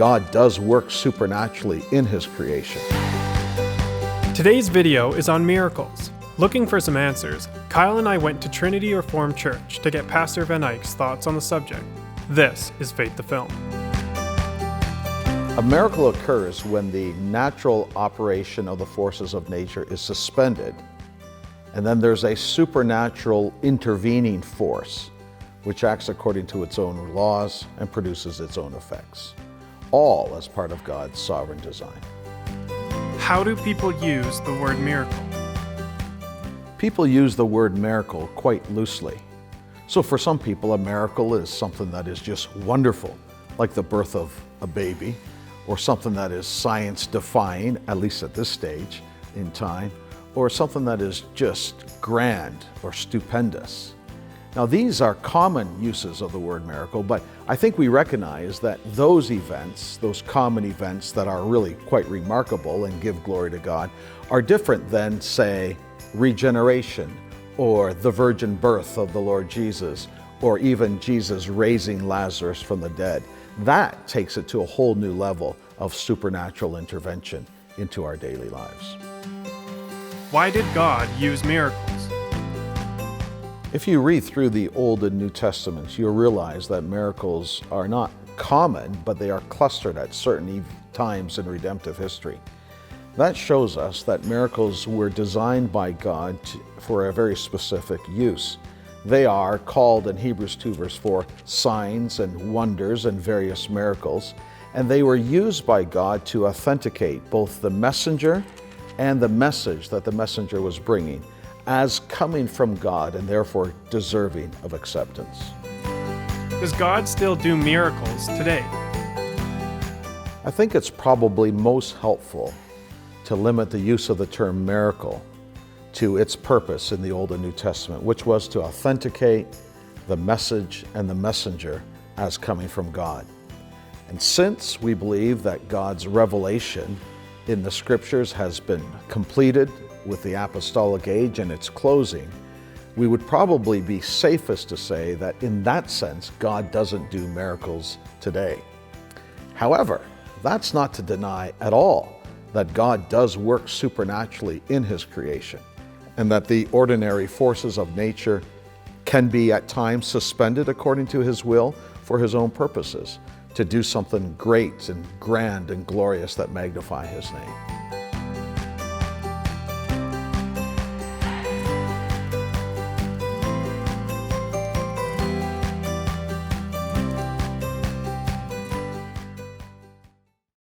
God does work supernaturally in His creation. Today's video is on miracles. Looking for some answers, Kyle and I went to Trinity Reformed Church to get Pastor van Eyk's thoughts on the subject. This is Faith the Film. A miracle occurs when the natural operation of the forces of nature is suspended, and then there's a supernatural intervening force which acts according to its own laws and produces its own effects, all as part of God's sovereign design. How do people use the word miracle? People use the word miracle quite loosely. So for some people, a miracle is something that is just wonderful, like the birth of a baby, or something that is science defying, at least at this stage in time, or something that is just grand or stupendous. Now, these are common uses of the word miracle, but I think we recognize that those events, those common events that are really quite remarkable and give glory to God, are different than, say, regeneration, or the virgin birth of the Lord Jesus, or even Jesus raising Lazarus from the dead. That takes it to a whole new level of supernatural intervention into our daily lives. Why did God use miracles? If you read through the Old and New Testaments, you'll realize that miracles are not common, but they are clustered at certain times in redemptive history. That shows us that miracles were designed by God for a very specific use. They are called in Hebrews 2 verse 4, signs and wonders and various miracles, and they were used by God to authenticate both the messenger and the message that the messenger was bringing as coming from God and therefore deserving of acceptance. Does God still do miracles today? I think it's probably most helpful to limit the use of the term miracle to its purpose in the Old and New Testament, which was to authenticate the message and the messenger as coming from God. And since we believe that God's revelation in the Scriptures has been completed with the apostolic age and its closing, we would probably be safest to say that in that sense, God doesn't do miracles today. However, that's not to deny at all that God does work supernaturally in His creation, and that the ordinary forces of nature can be at times suspended according to His will for His own purposes, to do something great and grand and glorious that magnify His name.